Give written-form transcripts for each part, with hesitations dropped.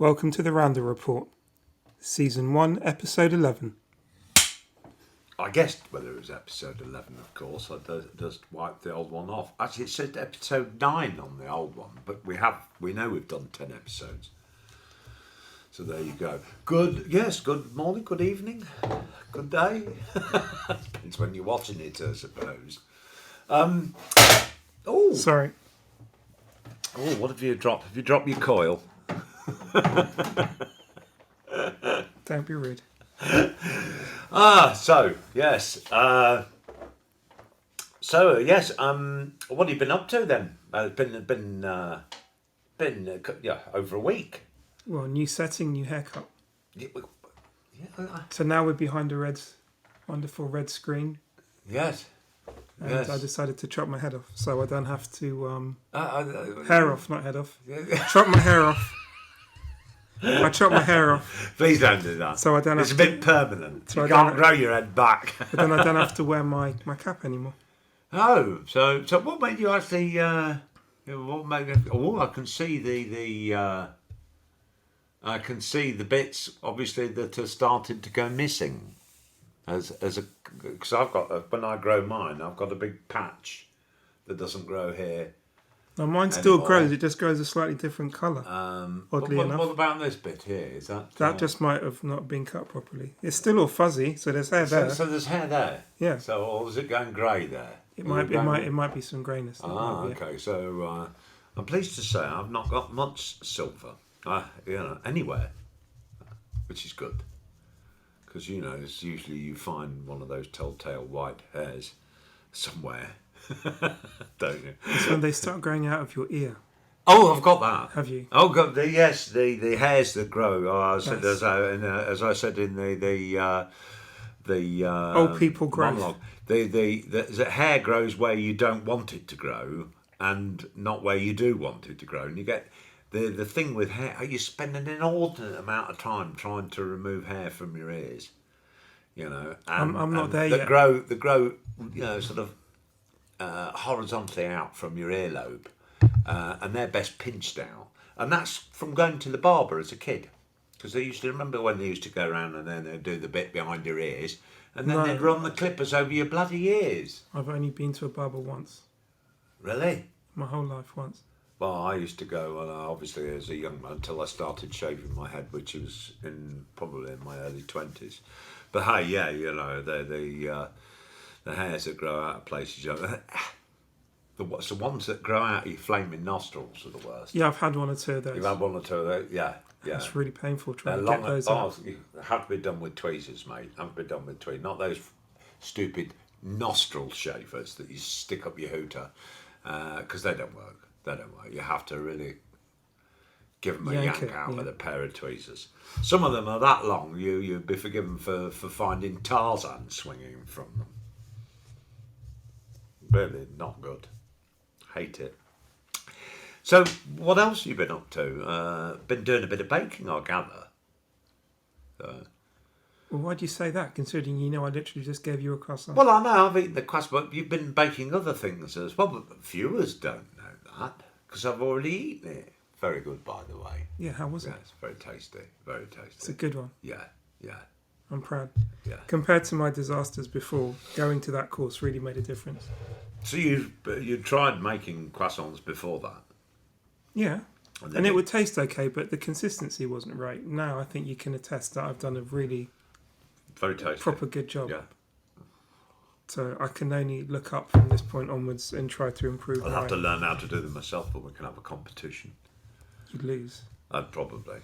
Welcome to the Rounder Report, Season 1, Episode 11. I guessed whether it was Episode 11, of course. I just wiped the old one off. Actually, it said Episode 9 on the old one, but we know we've done 10 episodes. So there you go. Good morning, good evening, good day. Depends when you're watching it, I suppose. Sorry. Oh, what have you dropped? Have you dropped your coil? Don't be rude. So yes. What have you been up to then? It's been over a week. Well, new setting, new haircut. Yeah. So now we're behind a wonderful red screen. Yes. And Yes. I decided to chop my head off, so I don't have to hair off, not head off. Chop my hair off. I chopped my hair off. Please don't do that. So I don't. It's a bit permanent. So you can't grow your head back. But then I don't have to wear my cap anymore. Oh, so what made you actually? What made? Oh, I can see I can see the bits obviously that are starting to go missing. Because I've got when I grow mine, I've got a big patch that doesn't grow here. No, mine still grows. It just grows a slightly different colour. Oddly enough. What about this bit here? Is that that just might have not been cut properly? It's still all fuzzy, so there's hair there. So there's hair there. Yeah. So or is it going grey there? It might be some greyness. Okay. So I'm pleased to say I've not got much silver, anywhere, which is good. Because it's usually you find one of those telltale white hairs somewhere, don't you? It's when they start growing out of your ear. Oh, I've got that. Have you? Oh, God, the hairs that grow. As I said in the old people growth. monologue, the hair grows where you don't want it to grow, and not where you do want it to grow, and you get. The thing with hair, you spend an inordinate amount of time trying to remove hair from your ears, And, I'm not there yet. That grow, sort of horizontally out from your earlobe, and they're best pinched out. And that's from going to the barber as a kid, because they used to remember when they used to go around and then they'd do the bit behind your ears, and then they'd run the clippers over your bloody ears. I've only been to a barber once. Really? My whole life once. Well, I used to go, obviously, as a young man, until I started shaving my head, which was probably in my early 20s. But hey, yeah, the hairs that grow out of places, the ones that grow out of your flaming nostrils are the worst. Yeah, I've had one or two of those. You've had one or two of those, yeah. It's really painful trying to get those out. You have to be done with tweezers, mate. Have to be done with tweezers, not those stupid nostril shavers that you stick up your hooter, because they don't work. They don't work. You have to really give them a yank out with a pair of tweezers. Some of them are that long, you'd be forgiven for finding Tarzan swinging from them. Really not good. Hate it. So, what else have you been up to? Been doing a bit of baking, I gather. Well, why do you say that, considering I literally just gave you a croissant? Well, I know I've eaten the croissant, but you've been baking other things as well. But viewers don't know that, because I've already eaten it. Very good, by the way. Yeah, how was it? It's very tasty, very tasty. It's a good one. Yeah. I'm proud. Yeah. Compared to my disasters before, going to that course really made a difference. So you tried making croissants before that? Yeah. And it would taste okay, but the consistency wasn't right. Now I think you can attest that I've done a really very tasty, proper good job. Yeah. So I can only look up from this point onwards and try to improve. I'll have to learn how to do them myself, but we can have a competition. You'd lose. Probably.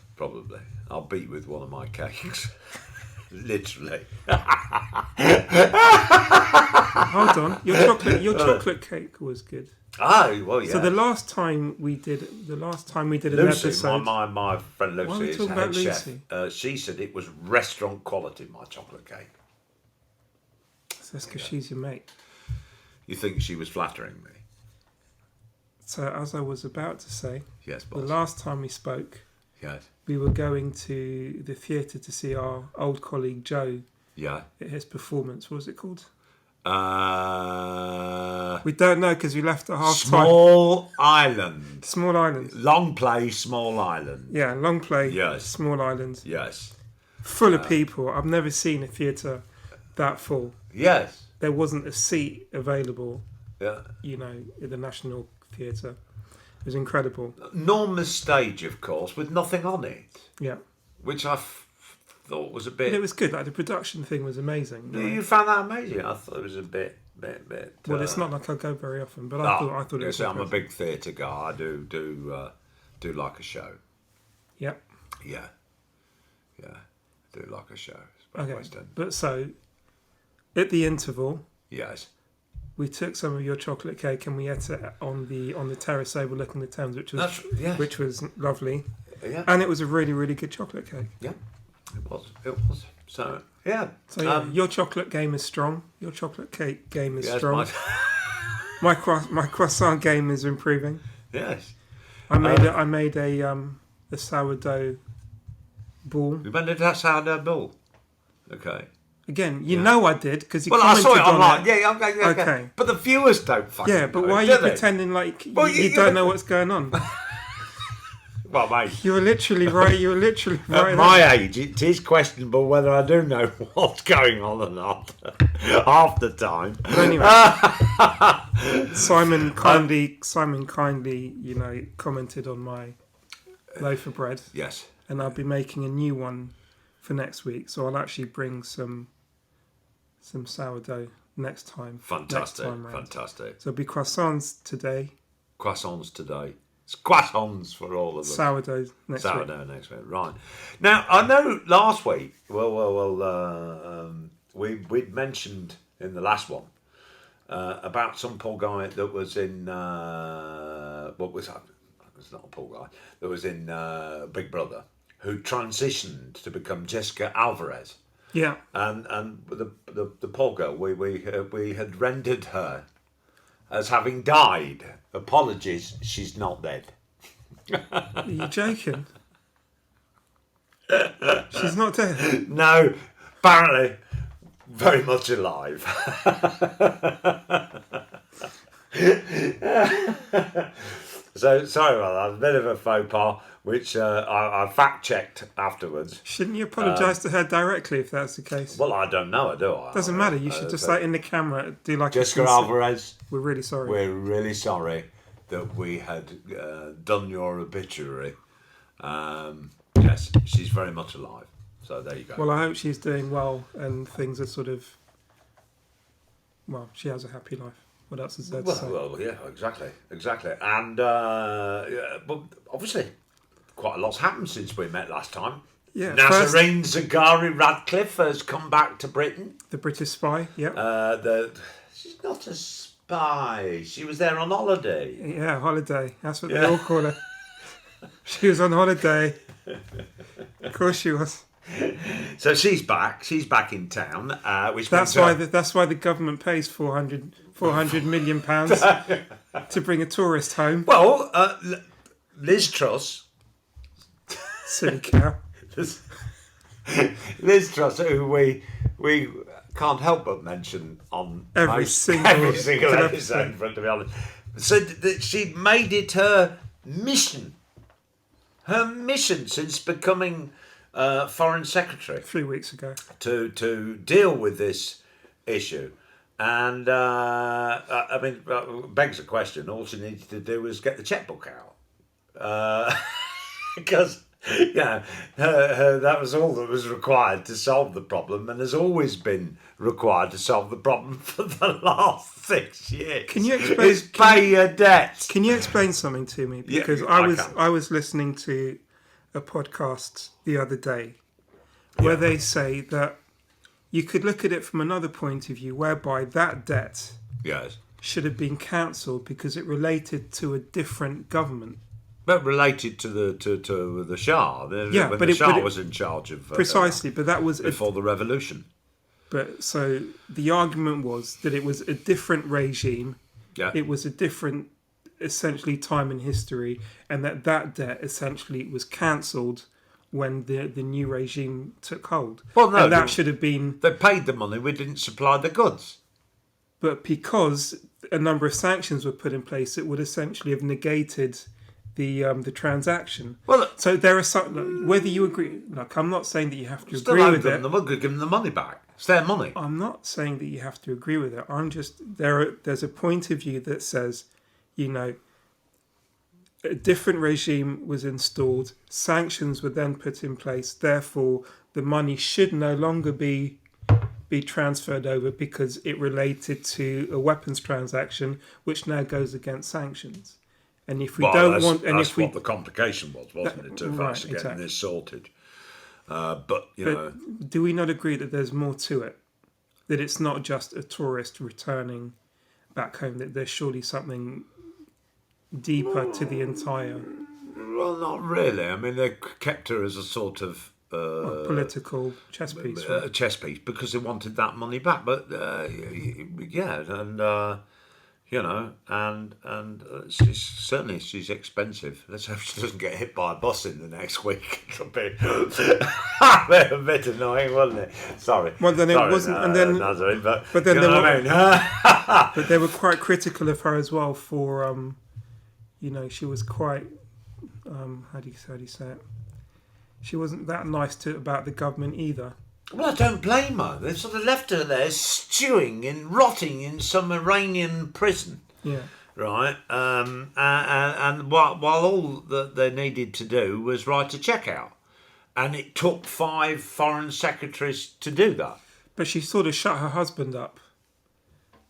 I'll beat with one of my cakes. Literally. Hold on. Your chocolate cake was good. Oh, well, yeah. So the last time we did an Lucy, episode. my friend Lucy, Why are we is talking head about chef. Lucy? She said it was restaurant quality, my chocolate cake. So that's because she's your mate. You think she was flattering me? So as I was about to say, yes, boss. The last time we spoke, yes, we were going to the theatre to see our old colleague Joe. Yeah. At his performance. What was it called? We don't know because we left at half time. Small island. Small island. Long play, small island. Yeah, long play. Yes. Small island. Yes. Full of people. I've never seen a theatre that full. Yes. There wasn't a seat available. Yeah. In the National Theatre. It was incredible. Enormous stage, of course, with nothing on it. Yeah. Which I thought was a bit. But it was good. Like the production thing was amazing. You found that amazing? I thought it was a bit. Well, it's not like I go very often, but I thought it was. I'm a big theatre guy. I do like a show. Yep. Yeah. I do like a show. Okay. But so, at the interval. Yes. We took some of your chocolate cake and we ate it on the terrace overlooking the Thames, which was lovely. Yeah. And it was a really, really good chocolate cake. Yeah, it was. So yeah. So your chocolate game is strong. Your chocolate cake game is strong. My croissant game is improving. Yes. I made a sourdough ball. You made a sourdough ball. Okay. Again, you know I did because you commented I saw it online. It. Yeah, okay. But the viewers don't fucking know. Yeah, but why are you pretending like you don't know what's going on? Well, mate. You were literally right. At my age, it is questionable whether I do know what's going on or not. Half the time. But anyway, Simon kindly, commented on my loaf of bread. Yes. And I'll be making a new one for next week. So I'll actually bring some sourdough next time. Fantastic. Next time round. Fantastic. So it'll be croissants today. It's croissants for all of them. Sourdough next week. Right. Now, I know last week, we'd mentioned in the last one about some poor guy that was in, what was that? It was not a poor guy. That was in Big Brother, who transitioned to become Jessica Alvarez. Yeah. And the poor girl, we had rendered her as having died. Apologies, she's not dead. Are you joking? She's not dead? No, apparently very much alive. So, sorry about that. A bit of a faux pas, which I fact-checked afterwards. Shouldn't you apologise to her directly if that's the case? Well, I don't know, do I? Doesn't matter. You should just, in the camera, do like Jessica Alvarez. We're really sorry. We're really sorry that we had done your obituary. Yes, she's very much alive. So there you go. Well, I hope she's doing well and things are sort of... Well, she has a happy life. What else is there to say? Well, yeah, exactly. And, but obviously, quite a lot's happened since we met last time. Yeah. Nazarene Zaghari Ratcliffe has come back to Britain. The British spy, yeah. She's not a spy. She was there on holiday. Yeah, holiday. That's what they all call her. She was on holiday. Of course she was. So she's back. She's back in town. That's why the government pays £400 million to bring a tourist home. Well, Liz Truss, silly cow. Liz Truss, who we can't help but mention on every single episode, to be honest, said that she made it her mission since becoming Foreign Secretary 3 weeks ago to deal with this issue. And I mean, begs the question. All she needed to do was get the checkbook out, because that was all that was required to solve the problem, and has always been required to solve the problem for the last 6 years. Can you explain? Pay your debt. Can you explain something to me? Because I was listening to a podcast the other day where they say that you could look at it from another point of view, whereby that debt should have been cancelled because it related to a different government. But related to the Shah. When the Shah was in charge of... precisely, but that was... Before the revolution. But so the argument was that it was a different regime. Yeah. It was a different, essentially, time in history, and that debt essentially was cancelled when the new regime took hold. Well, no. And that should have been... They paid the money, we didn't supply the goods. But because a number of sanctions were put in place, it would essentially have negated the transaction. Well, so there are some, whether you agree. Look, I'm not saying that you have to still agree owe with them. it. We'll give them the money back. It's their money. I'm not saying that you have to agree with it. I'm just there's a point of view that says, you know, a different regime was installed, sanctions were then put in place, therefore the money should no longer be transferred over because it related to a weapons transaction which now goes against sanctions. And if we that's what the complication was, wasn't it? To actually getting this sorted. But do we not agree that there's more to it? That it's not just a tourist returning back home, that there's surely something deeper to the entire... Well, not really. I mean, they kept her as a sort of... political chess piece. Right? A chess piece, because they wanted that money back. But, yeah, and... she's expensive. Let's hope she doesn't get hit by a bus in the next week. It'll be a bit annoying, wasn't it? Sorry. Well, then it wasn't, and then Nazarene, but then you know what I mean? But they were quite critical of her as well for, she was quite, how do you say it? She wasn't that nice about the government either. Well, I don't blame her. They've sort of left her there stewing and rotting in some Iranian prison. Yeah. Right? And while all that they needed to do was write a cheque out. And it took 5 foreign secretaries to do that. But she sort of shut her husband up.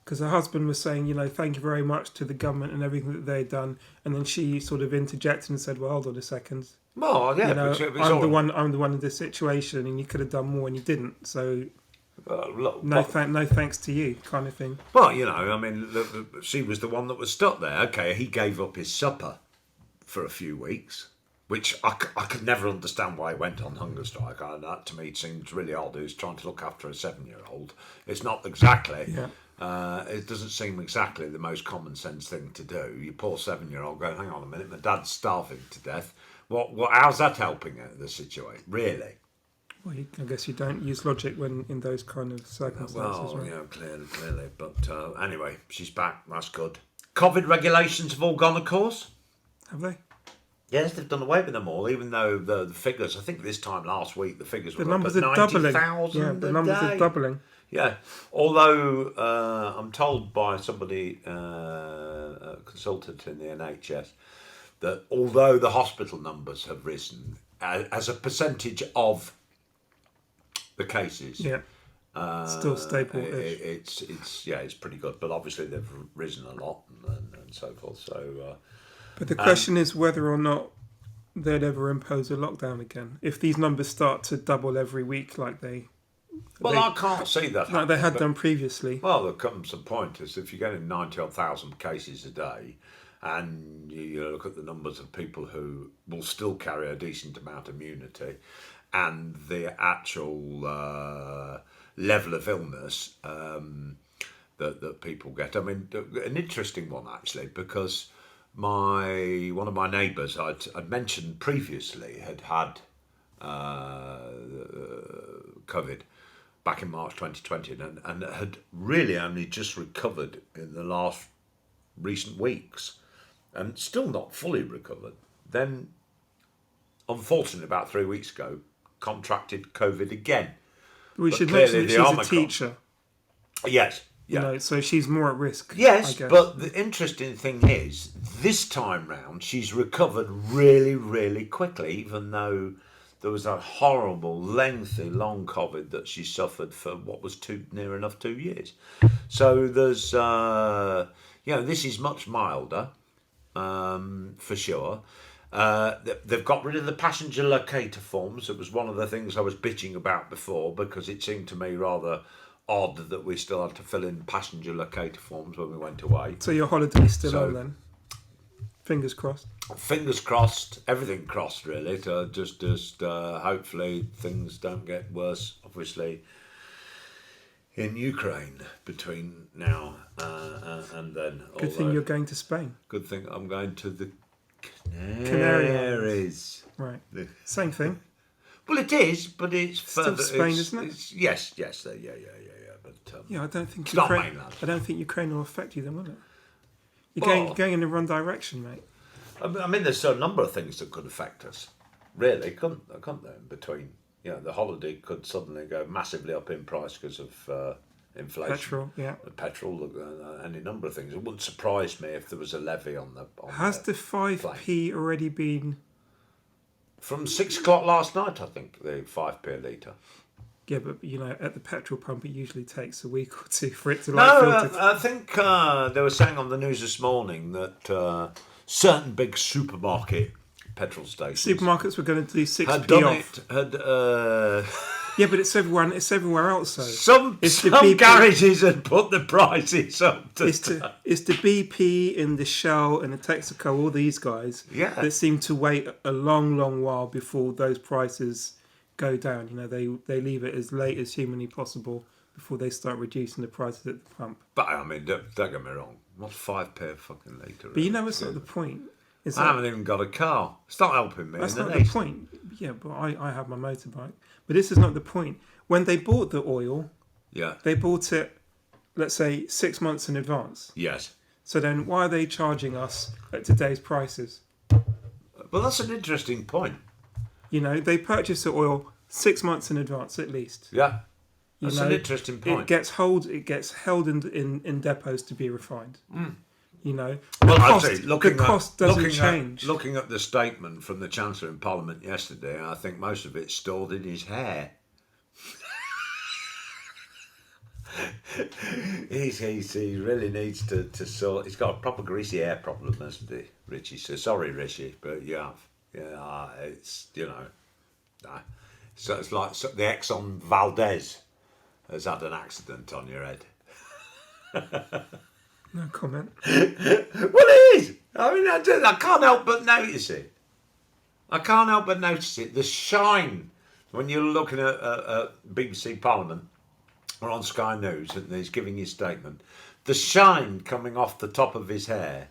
Because her husband was saying, thank you very much to the government and everything that they'd done. And then she sort of interjected and said, well, hold on a second. Well, yeah, I'm the one in this situation, and you could have done more, and you didn't. So, no thanks to you, kind of thing. Well, I mean, she was the one that was stuck there. Okay, he gave up his supper for a few weeks, which I could never understand why he went on hunger strike. That to me seems really odd. He was trying to look after a 7-year-old. It's not exactly. Yeah. It doesn't seem exactly the most common sense thing to do. You poor 7-year-old going, hang on a minute, my dad's starving to death. How's that helping the situation? Really? Well, I guess you don't use logic when in those kind of circumstances. Well, right? clearly. But anyway, she's back. That's good. COVID regulations have all gone, of course. Have they? Yes, they've done away with them all, even though the figures, I think this time last week, the figures were the numbers up at are doubling. 90,000 Yeah, the numbers are doubling. Yeah, although I'm told by somebody, a consultant in the NHS, that although the hospital numbers have risen as a percentage of the cases, still stable-ish. It's pretty good. But obviously they've risen a lot and so forth. So, but the question is whether or not they'd ever impose a lockdown again if these numbers start to double every week, like they. Well, I can't see that. Like they had done previously. Well, there comes a point is if you're getting 90,000 cases a day. And you look at the numbers of people who will still carry a decent amount of immunity and the actual level of illness that people get. I mean, an interesting one, actually, because one of my neighbours I'd mentioned previously had COVID back in March 2020 and had really only just recovered in the last recent weeks. And still not fully recovered. Then, unfortunately, about 3 weeks ago, contracted COVID again. We should mention that she's a teacher. Yes. Yeah. So she's more at risk. Yes, I guess. But the interesting thing is, this time round, she's recovered really, really quickly, even though there was that horrible, lengthy, long COVID that she suffered for what was near enough 2 years. So there's, this is much milder. For sure. They've got rid of the passenger locator forms. It was one of the things I was bitching about before because it seemed to me rather odd that we still had to fill in passenger locator forms when we went away. So your holiday's still on then? Fingers crossed. Fingers crossed. Everything crossed, really. To just hopefully things don't get worse, obviously, in Ukraine between now and then. Good thing you're going to Spain. Good thing I'm going to the Canary Islands. Right. Same thing. Well, it is, but it's further. Still Spain, isn't it? Yes. Yeah. But Yeah, I don't think it's not Ukraine. mainland. I don't think Ukraine will affect you, then, will it? You're going in the wrong direction, mate. I mean, there's a number of things that could affect us. Really, couldn't they? In between, the holiday could suddenly go massively up in price because of inflation. Petrol, yeah. Petrol, any number of things. It wouldn't surprise me if there was a levy on the. Has the 5p already been? From 6 o'clock last night, I think the 5p a litre. Yeah, but at the petrol pump, it usually takes a week or two for it to filter. I think they were saying on the news this morning that certain big supermarket petrol stations, supermarkets were going to do 6p off. Yeah, but it's everywhere else. So some garages had put the prices up. It's the BP and the Shell and the Texaco, all these guys that seem to wait a long, long while before those prices go down. They leave it as late as humanly possible before they start reducing the prices at the pump. But I mean, don't get me wrong. What's 5p a fucking litre? But it's not the point. I haven't even got a car. It's not helping me. That's not the point. Yeah, but I have my motorbike. But this is not the point. When they bought the oil, they bought it, let's say, 6 months in advance. Yes. So then why are they charging us at today's prices? Well, that's an interesting point. They purchase the oil 6 months in advance at least. Yeah. That's an interesting point. It gets held in depots to be refined. The cost doesn't change. Looking at the statement from the Chancellor in Parliament yesterday, I think most of it's stored in his hair. He really needs to sort. He's got a proper greasy hair problem, hasn't he, Richie? So sorry, Richie, but you have. Yeah, it's So it's like the Exxon Valdez has had an accident on your head. No comment. Well, it is. I mean, I can't help but notice it. The shine when you're looking at BBC Parliament or on Sky News and he's giving his statement. The shine coming off the top of his hair.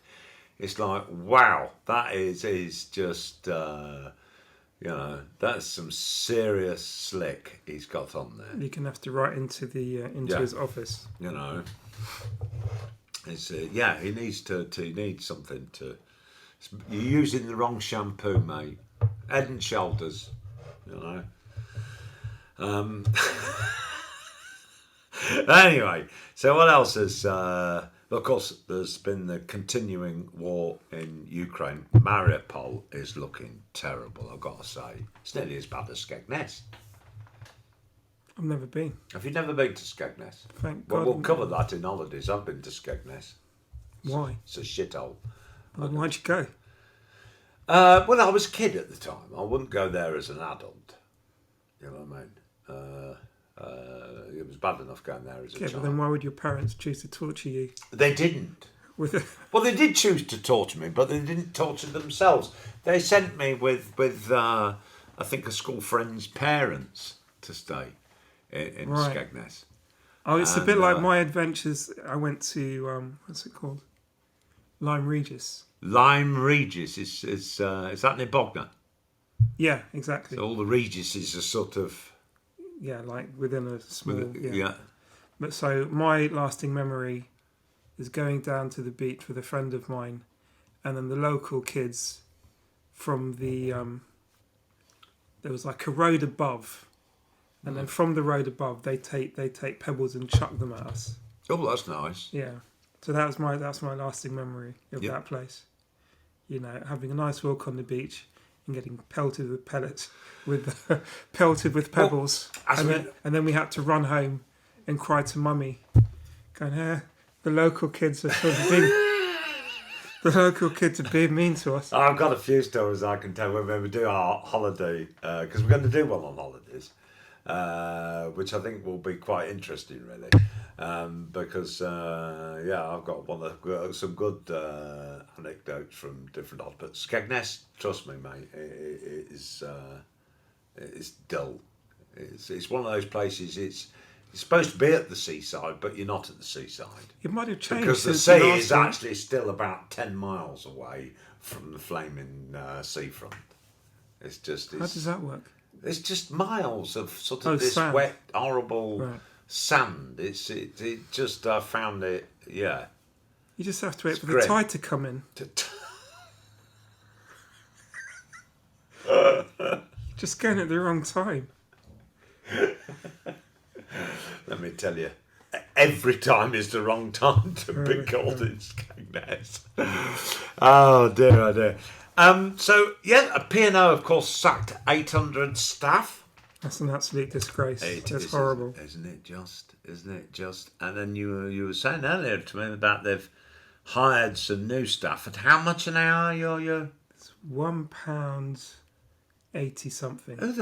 It's like, wow, that is just, that's some serious slick he's got on there. You're gonna have to write into his office. It's he needs something to. You're using the wrong shampoo, mate. Head and Shoulders, Anyway, so what else is? Of course, there's been the continuing war in Ukraine. Mariupol is looking terrible, I've got to say. It's nearly as bad as Skegness. I've never been. Have you never been to Skegness? Thank God. God. We'll cover that in holidays. I've been to Skegness. Why? It's a shithole. Well, why'd you go? Well, I was a kid at the time. I wouldn't go there as an adult. You know what I mean? It was bad enough going there as a child. But then why would your parents choose to torture you? They didn't. Well, they did choose to torture me, but they didn't torture themselves. They sent me with I think, a school friend's parents to stay in Skegness. Oh, it's a bit like my adventures. I went to, what's it called? Lyme Regis. Lyme Regis is that near Bognor? Yeah, exactly. So all the Regises are sort of... Yeah, like within a small... Yeah. But so my lasting memory is going down to the beach with a friend of mine, and then the local kids from the... there was like a road above, and then from the road above they take pebbles and chuck them at us. Oh, that's nice. Yeah. So that's my lasting memory of that place. Having a nice walk on the beach and getting pelted with pellets, pelted with pebbles, and then we had to run home and cry to mummy, going, the local kids are sort of being, the local kids are being mean to us. I've got a few stories I can tell when we do our holiday, because we're going to do one on holidays, which I think will be quite interesting, really. Because I've got some good anecdotes from different odds. But Skegness, trust me, mate, it's dull. It's one of those places. It's supposed to be at the seaside, but you're not at the seaside. It might have changed because the sea is actually still about 10 miles away from the flaming seafront. How does that work? It's just miles of sort of this sand. wet, horrible sand. It just, I found it, yeah. You just have to wait for the tide to come in. Just going at the wrong time. Let me tell you, every time is the wrong time to be called in Skegness. Oh dear, oh dear. So yeah, a P&O of course sacked 800 staff. That's an absolute disgrace. That's horrible. Isn't it just? And then you were saying earlier to me about they've hired some new staff at how much an hour? It's £1.80 something. Who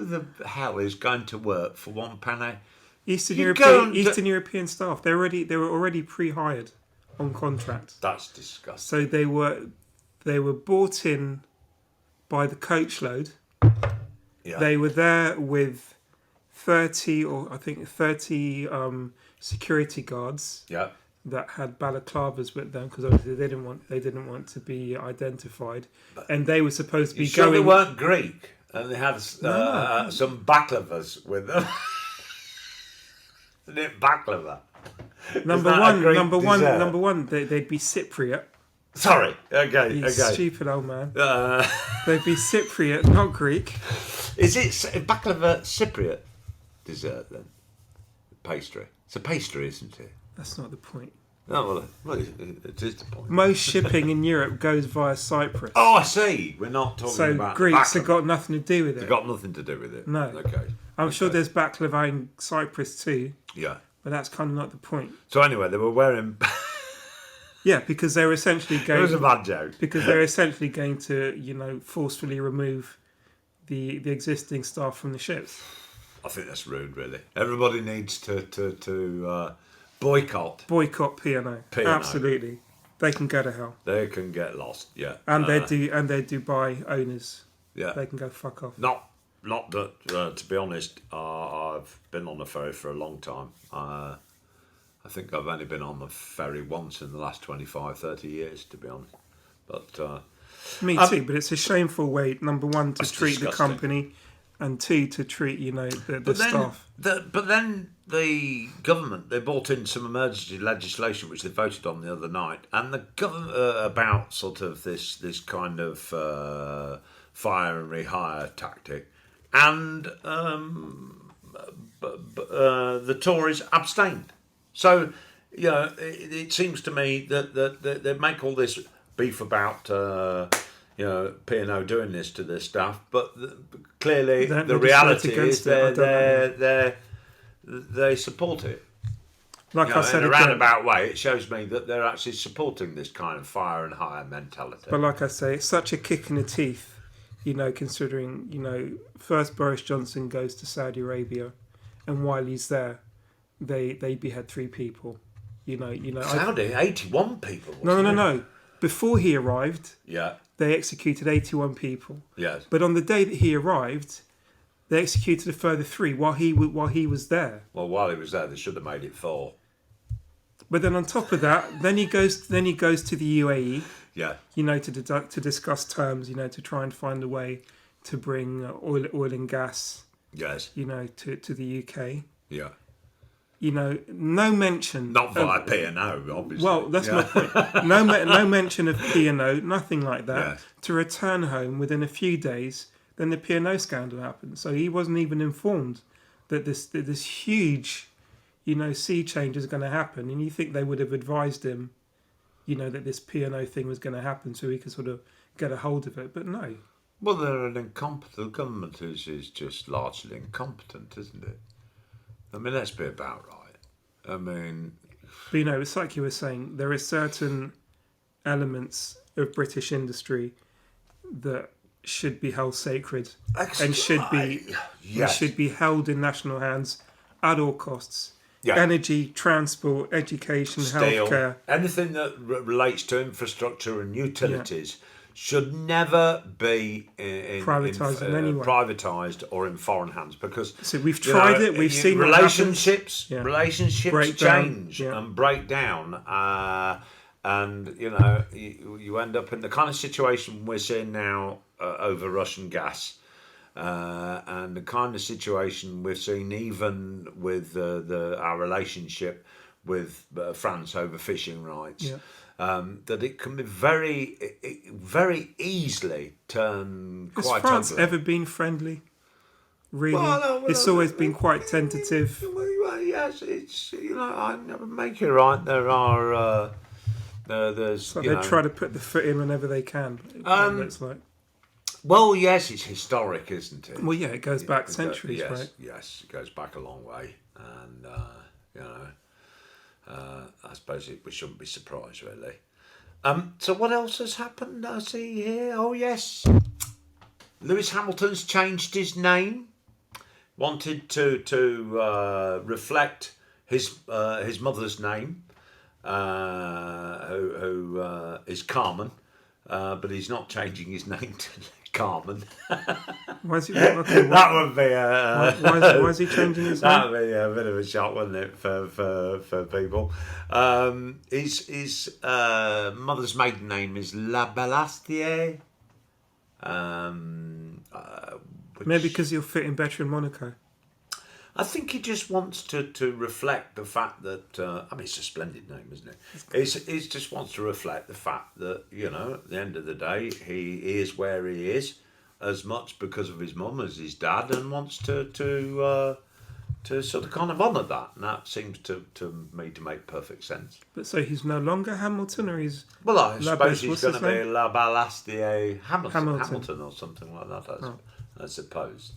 the hell is going to work for £1? Eastern European staff. They were already pre-hired on contract. That's disgusting. So they were brought in by the coachload. Yeah. They were there with 30 security guards. Yeah. That had balaclavas with them because obviously they didn't want to be identified, and they were supposed to be sure going. They weren't Greek, and they had some baklavas with them. Isn't it baklava? Number one, they'd be Cypriot. Sorry, okay. Stupid old man. They'd be Cypriot, not Greek. Is it baklava Cypriot dessert then? Pastry. It's a pastry, isn't it? That's not the point. No, well, it is the point. Most shipping in Europe goes via Cyprus. Oh, I see. We're not talking about Greeks have got nothing to do with it. They've got nothing to do with it. No. Okay. I'm sure there's baklava in Cyprus too. Yeah. But that's kind of not the point. So anyway, they were wearing... Yeah, because they were essentially going... It was a bad joke. Because they're essentially going to, forcefully remove the existing staff from the ships. I think that's rude, really. Everybody needs to boycott. Boycott P&O. Absolutely. They can go to hell. They can get lost, yeah. And their Dubai owners. Yeah. They can go fuck off. Not that, to be honest, I've been on the ferry for a long time. I think I've only been on the ferry once in the last 25, 30 years, to be honest. But me too, but it's a shameful way, number one, to treat the company, and two, to treat, the staff. But then the government, they brought in some emergency legislation, which they voted on the other night, and the government about sort of this kind of fire and rehire tactic, and the Tories abstained. So, it seems to me that they make all this beef about P&O doing this to their staff, but clearly the reality is they support it. Like I said, in a roundabout way, it shows me that they're actually supporting this kind of fire and hire mentality. But like I say, it's such a kick in the teeth, considering, first Boris Johnson goes to Saudi Arabia, and while he's there, they behead 3 people. Saudi, 81 people. No. Before he arrived, yeah, they executed 81 people. Yes. But on the day that he arrived, they executed a further 3 while he was there. Well, while he was there, they should have made it 4. But then on top of that, then he goes to the UAE. Yeah. To discuss terms. To try and find a way to bring oil and gas. Yes. To the UK. Yeah. No mention. Not via P&O, obviously. Well, that's my point. No mention of P&O, nothing like that. Yes. To return home within a few days, then the P&O scandal happened. So he wasn't even informed that this huge, sea change is going to happen. And you think they would have advised him, that this P&O thing was going to happen, so he could sort of get a hold of it. But no. Well, they're an incompetent. The government is just largely incompetent, isn't it? I mean, let's be about right. I mean... But, it's like you were saying, there are certain elements of British industry that should be held sacred and should be held in national hands at all costs. Yeah. Energy, transport, education, healthcare. Anything that relates to infrastructure and utilities should never be privatised or in foreign hands, because so we've tried it. We've seen relationships change and break down, and you end up in the kind of situation we're seeing now over Russian gas, and the kind of situation we've seen, even with our relationship with France over fishing rights, that it can be very easily turn Has quite France ugly. ever been friendly? Really? It's always been quite tentative. Well, yes, it's, I never make it right. There are there's So they try to put the foot in whenever they can. It looks like. Well, yes, it's historic, isn't it? Well, yeah, it goes back centuries, yes, right? Yes, it goes back a long way, and I suppose we shouldn't be surprised, really. So what else has happened? I see here. Oh yes, Lewis Hamilton's changed his name. Wanted to reflect his mother's name, who is Carmen, but he's not changing his name to Carmen. Why is he, okay, that would be why is he changing his name? That would be a bit of a shock, wouldn't it, for people? His mother's maiden name is Labalastier. Maybe because he'll fit in better in Monaco. I think he just wants to reflect the fact that it's a splendid name, isn't it? He just wants to reflect the fact that at the end of the day he is where he is, as much because of his mum as his dad, and wants to sort of kind of honour that, and that seems to me to make perfect sense. But so he's no longer Hamilton, or he's I suppose he's going to be Labalastier Hamilton or something like that. I suppose.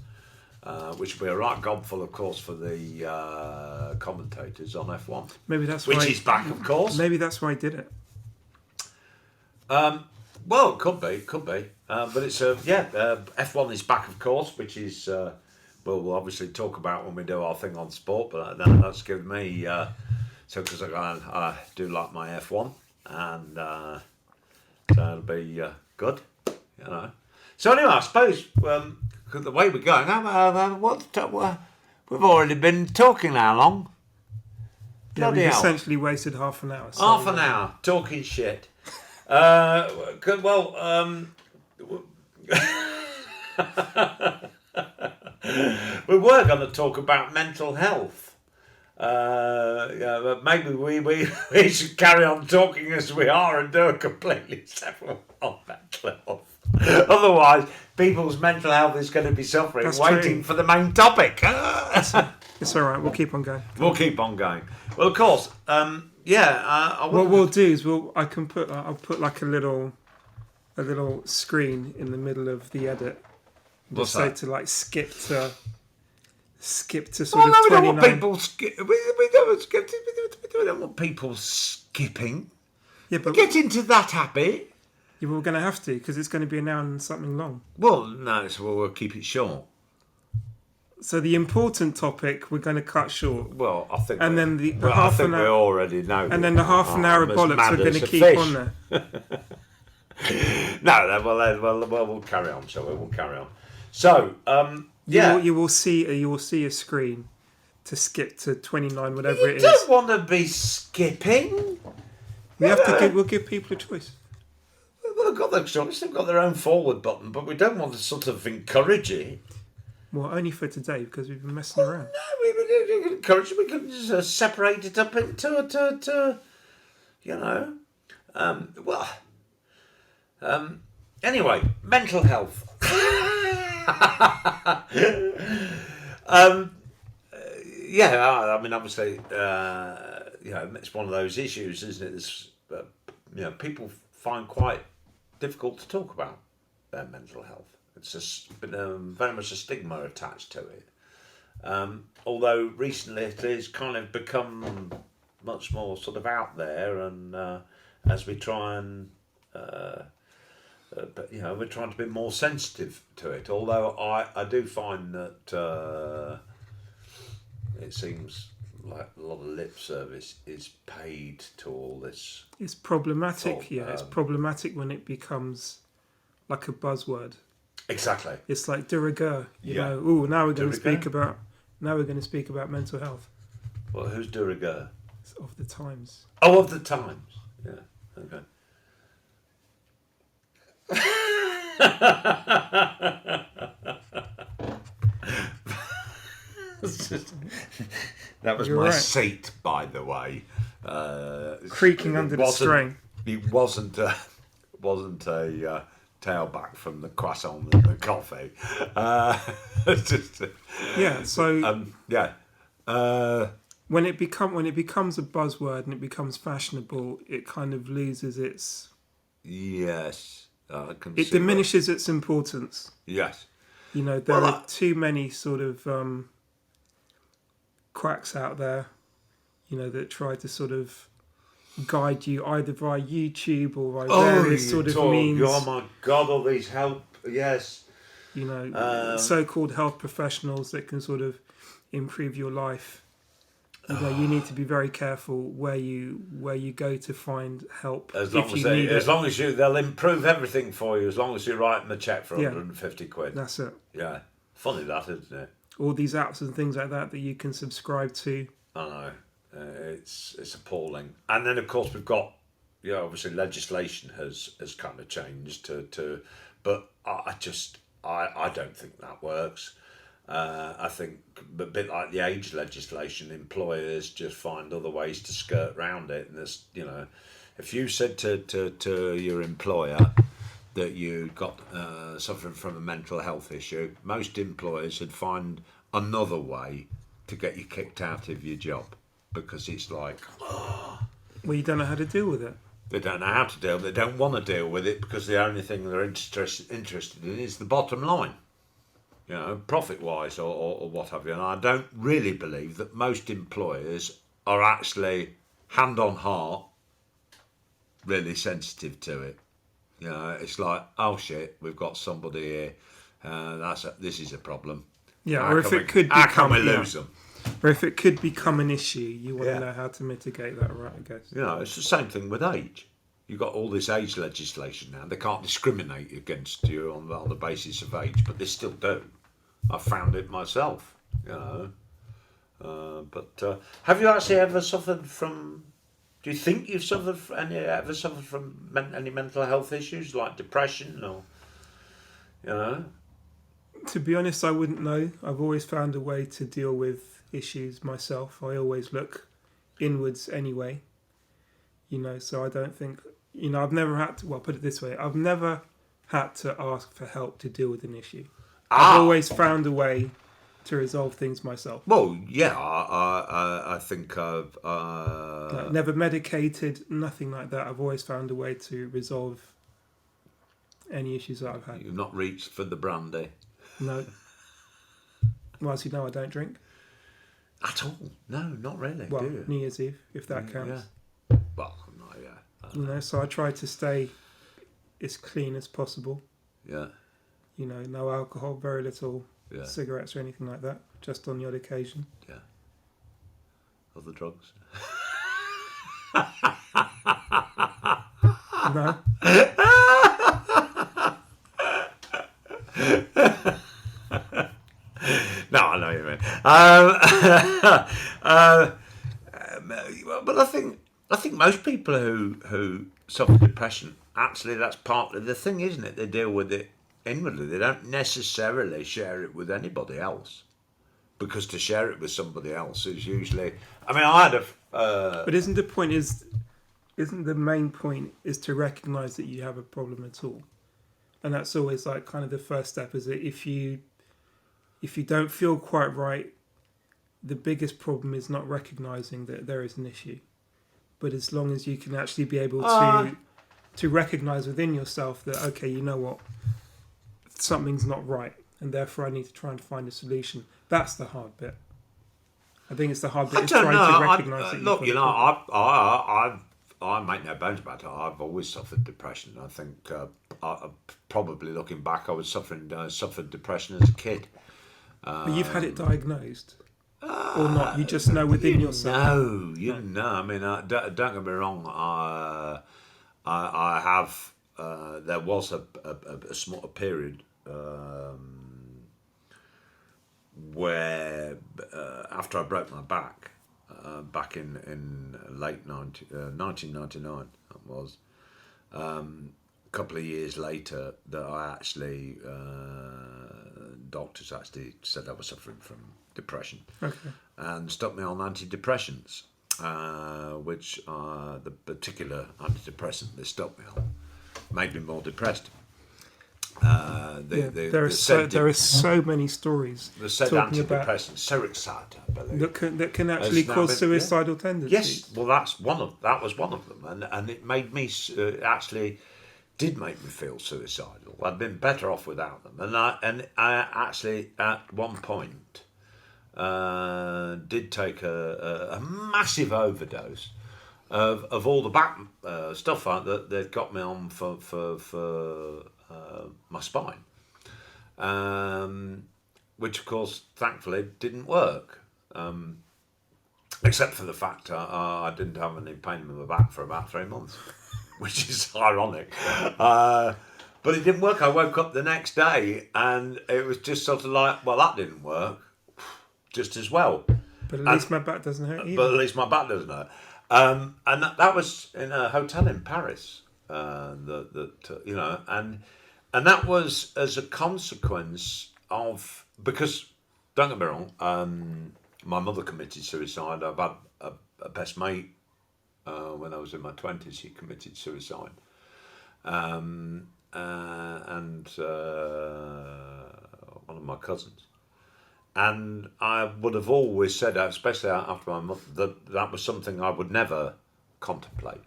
Which will be a right gobful, of course, for the commentators on F1. Maybe that's which why is back, of course. Maybe that's why he did it. Well, it could be. But it's F1 is back, of course, which is we'll obviously talk about when we do our thing on sport. But that's given me because I do like my F1, and so it'll be good, So anyway, I suppose. The way we're going, we've already been talking how long? Yeah, we've essentially wasted half an hour. Half an hour talking shit. Good. Well, we were going to talk about mental health. But maybe we should carry on talking as we are and do a completely separate on mental health. Otherwise, people's mental health is going to be suffering, waiting for the main topic. It's all right. We'll keep on going. We'll keep on going. Well, of course. What we'll do is I'll put like a little screen in the middle of the edit. What's that? To like skip to sort of 29. We don't want people we don't want people skipping. Yeah, but get into that habit. Yeah, we're going to have to, because it's going to be an hour and something long. Well, no, so we'll keep it short. So the important topic we're going to cut short. Well, I think. And then I think we already know. And then the half an hour of bollocks we're going to keep on there. No, we'll carry on. So we'll carry on. So, you will see a screen to skip to 29, whatever it is. You don't want to be skipping. We'll give people a choice. Well, they've got their choice. They've got their own forward button, but we don't want to sort of encourage it. Well, only for today, because we've been messing around. No, we can encourage it. We can just separate it up into anyway, mental health. Obviously, it's one of those issues, isn't it? People find quite difficult to talk about their mental health. It's been very much a stigma attached to it. Although recently it has kind of become much more sort of out there, and as we try and we're trying to be more sensitive to it. Although I do find that it seems like a lot of lip service is paid to all this. It's problematic, it's problematic when it becomes like a buzzword. Exactly. It's like de rigueur, now we're going to speak about mental health. Well, who's de rigueur? It's of the Times. Oh, of the Times. Yeah. Okay. That was You're my right. seat, by the way. Creaking under the strain. It wasn't a tailback from the croissant and the coffee. Just, Yeah. So yeah. when it becomes a buzzword and it becomes fashionable, it kind of loses its. Yes. It diminishes its importance. Yes. You know, there are too many sort of quacks out there, you know, that try to sort of guide you either via YouTube or via various sort of means. Oh my God, all these help, yes. You know, so-called health professionals that can sort of improve your life. You know, you need to be very careful where you go to find help. As long as they'll improve everything for you. As long as you write them a check for 150 quid. That's it. Yeah, funny that, isn't it? All these apps and things like that you can subscribe to. I know, it's appalling. And then of course we've got, obviously legislation has kind of changed but I don't think that works. I think a bit like the age legislation, employers just find other ways to skirt around it. And there's, if you said to your employer that you got suffering from a mental health issue, most employers would find another way to get you kicked out of your job, because it's like, well, you don't know how to deal with it. They don't know how to deal. They don't want to deal with it because the only thing they're interested in is the bottom line. Profit-wise or what have you. And I don't really believe that most employers are actually, hand on heart, really sensitive to it. It's like, oh shit, we've got somebody here. This is a problem. Yeah, how or if it could how can become, we lose them? Or if it could become an issue, you want to know how to mitigate that, right? I guess. It's the same thing with age. You've got all this age legislation now. They can't discriminate against you on the basis of age, but they still do. I found it myself, But have you actually ever suffered from? Do you think you've ever suffered from any mental health issues like depression or? To be honest, I wouldn't know. I've always found a way to deal with issues myself. I always look inwards anyway. So I don't think. I've never had to. Well, put it this way: I've never had to ask for help to deal with an issue. I've always found a way to resolve things myself. Well, yeah, I think I've... never medicated, nothing like that. I've always found a way to resolve any issues that I've had. You've not reached for the brandy? No. Well, as you know, I don't drink. At all? No, not really, well, do you? New Year's Eve, if that counts. Yeah. Well, no, yeah. So I try to stay as clean as possible. Yeah. No alcohol, very little cigarettes or anything like that, just on the odd occasion. Yeah. Other drugs? No. No, I know what you mean. But I think most people who suffer depression, actually, that's partly the thing, isn't it? They deal with it inwardly. They don't necessarily share it with anybody else, because to share it with somebody else is usually. I mean, I had a. But isn't the main point is to recognise that you have a problem at all, and that's always like kind of the first step. Is that if you don't feel quite right, the biggest problem is not recognising that there is an issue. But as long as you can actually be able to recognise within yourself that, okay, you know what, something's not right, and therefore I need to try and find a solution. That's the hard bit. I think it's the hard bit is trying to recognise that. Look, I make no bones about it. I've always suffered depression. I think probably looking back, I suffered depression as a kid. But you've had it diagnosed, or not? You just know within yourself. No. I mean, don't get me wrong. I have. There was a small period where after I broke my back, back in late 1999, that was. A couple of years later, that I actually doctors actually said I was suffering from depression, Okay. and stuck me on antidepressants, which the particular antidepressant they stuck me on made me more depressed. There are so many stories the said talking about antidepressant, Seroxat, I believe, that can actually cause suicidal tendencies. Yes, well, that was one of them, and it made me actually did make me feel suicidal. I'd been better off without them, and I actually at one point did take a massive overdose of all the back stuff that they'd got me on for my spine, which of course thankfully didn't work. Except for the fact I didn't have any pain in my back for about 3 months, which is ironic. But it didn't work. I woke up the next day and it was just sort of like, well, that didn't work just as well. But at least my back doesn't hurt either. But at least my back doesn't hurt. And that was in a hotel in Paris. And that was as a consequence of, because, don't get me wrong, my mother committed suicide. I've had a best mate when I was in my 20s. He committed suicide. And one of my cousins. And I would have always said, especially after my mother, that was something I would never contemplate.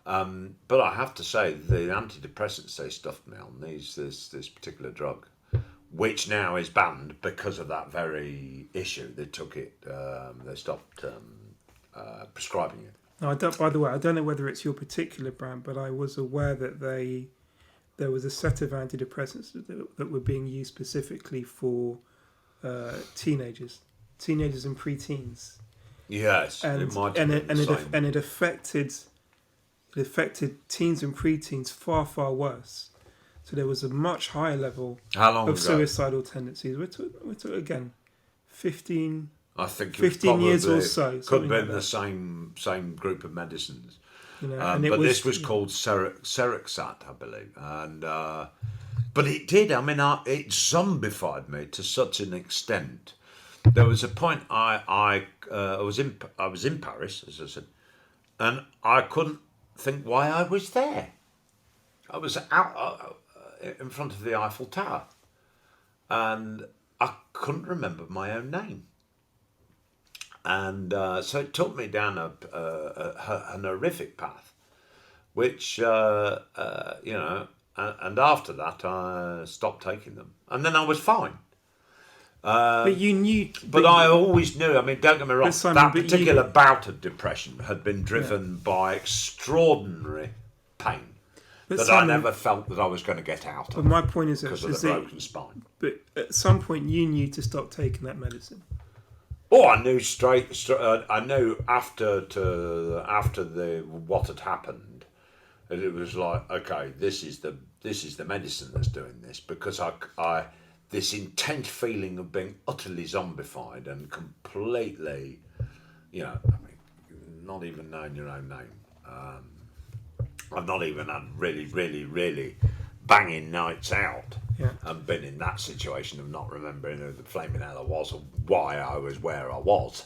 But I have to say, the antidepressants they stuffed me on, this particular drug, which now is banned because of that very issue. They took it, they stopped prescribing it. No, by the way, I don't know whether it's your particular brand, but I was aware that there was a set of antidepressants that were being used specifically for teenagers and preteens. Yes, and it affected teens and preteens far worse. So there was a much higher level of suicidal tendencies. We're talking again, 15. I think 15 years or so. Could have been the same group of medicines. But this was called Seroxat, I believe, and but it did. I mean, it zombified me to such an extent. There was a point I was in Paris, as I said, and I couldn't think why I was there. I was out in front of the Eiffel Tower, and I couldn't remember my own name. And so it took me down a horrific path, which, and after that I stopped taking them. And then I was fine. But you knew... But I always knew, I mean, don't get me wrong, that particular bout of depression had been driven by extraordinary pain that I never felt that I was going to get out of. But my point is because of the broken spine. But at some point you knew to stop taking that medicine. Oh, I knew straight. I knew after what had happened, that it was like, okay, this is the medicine that's doing this, because I this intense feeling of being utterly zombified and completely, not even knowing your own name. I've not even had really banging nights out. Yeah. And been in that situation of not remembering who the flaming hell I was or why I was where I was.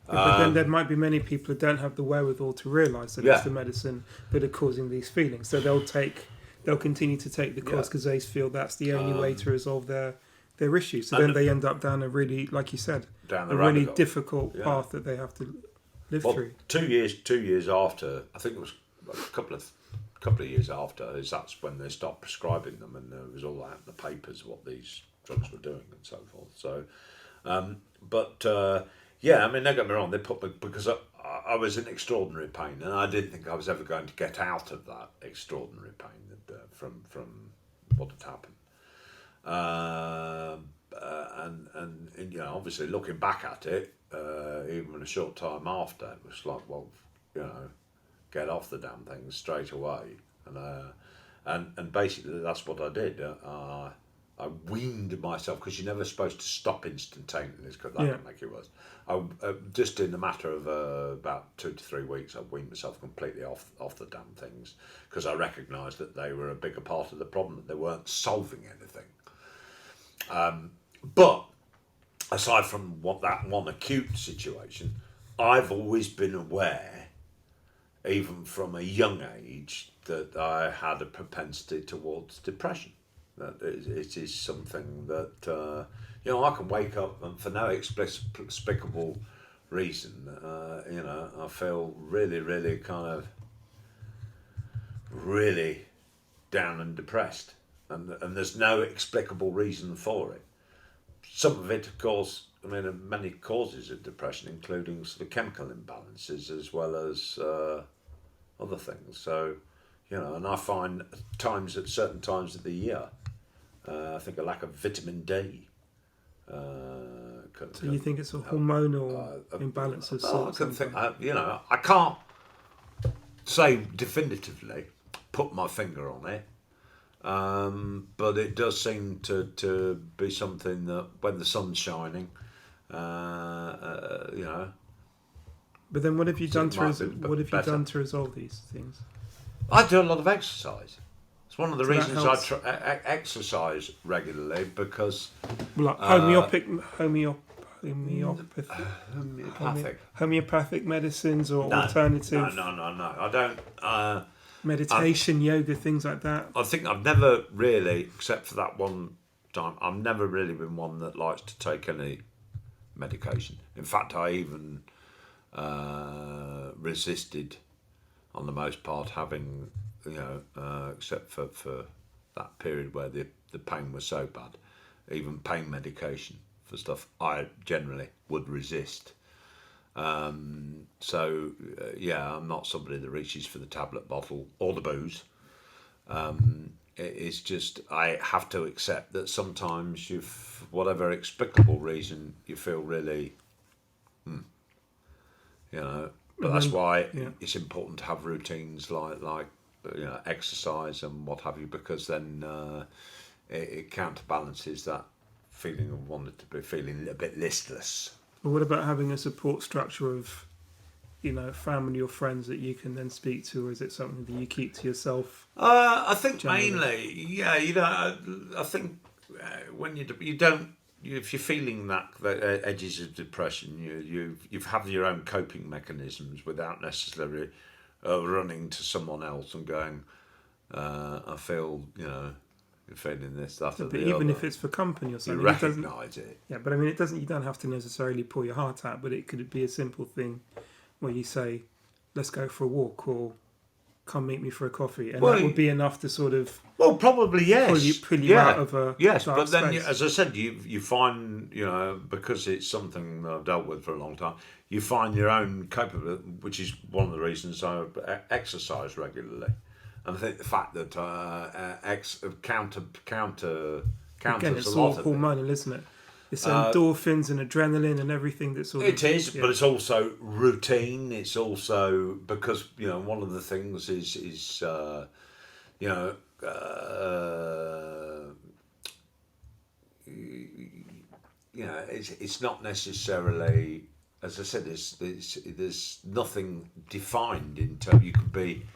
But then there might be many people who don't have the wherewithal to realise that it's the medicine that are causing these feelings. So they'll continue to take the course because they feel that's the only way to resolve their issues. So then they end up down a really, like you said, a really difficult path that they have to live through. 2 years after, I think it was a couple of years after, that's when they stopped prescribing them, and there was all out in the papers what these drugs were doing and so forth. So, I mean, don't get me wrong, they put me, because I was in extraordinary pain, and I didn't think I was ever going to get out of that extraordinary pain from what had happened. And obviously looking back at it, even a short time after, it was like, well, get off the damn thing straight away, and basically that's what I did. I weaned myself, because you're never supposed to stop instantaneously, because that would make it worse. Just in a matter of about 2 to 3 weeks, I weaned myself completely off the damn things, because I recognised that they were a bigger part of the problem, that they weren't solving anything. But aside from that one acute situation, I've always been aware, even from a young age, that I had a propensity towards depression. That it is something that I can wake up and for no explicable reason, I feel really, really kind of really down and depressed, and there's no explicable reason for it. Some of it, of course, there are many causes of depression, including sort of chemical imbalances as well as other things. So, and I find at certain times of the year, I think a lack of vitamin D. So you think it's a hormonal imbalance of sorts? I can't say definitively, put my finger on it. But it does seem to be something that when the sun's shining, But then, what have you done to resolve these things? I do a lot of exercise. It's one of the reasons I exercise regularly, because homeopathic medicines or alternative. No. I don't. Meditation, yoga, things like that. I think I've never really, except for that one time, I've never really been one that likes to take any medication. In fact, I even resisted, on the most part, having, except for that period where the pain was so bad, even pain medication for stuff I generally would resist. I'm not somebody that reaches for the tablet bottle or the booze. It's just I have to accept that sometimes for whatever explicable reason, you feel really, But that's why it's important to have routines like exercise and what have you, because then it counterbalances that feeling of wanting to be feeling a bit listless. But what about having a support structure of, family or friends that you can then speak to, or is it something that you keep to yourself? I think generally? mainly, I think when you don't, if you're feeling the edges of depression, you've had your own coping mechanisms without necessarily running to someone else and going, I feel, you're feeling this, that, or But the even other. if it's for company or something, You recognise it. Yeah, but it doesn't. You don't have to necessarily pull your heart out. But it could be a simple thing where you say, "Let's go for a walk," or "Come meet me for a coffee," and that would be enough to sort of probably yes, pull you out of a yes. dark But then, space. as I said, you find because it's something that I've dealt with for a long time. You find your own capability, which is one of the reasons I exercise regularly. And I think the fact that counters Again, it's a lot all of hormonal, isn't it? It's endorphins and adrenaline and everything that's sort of... It is, but it's also routine. It's also because one of the things is it's not necessarily, as I said, there's nothing defined in terms. You could be.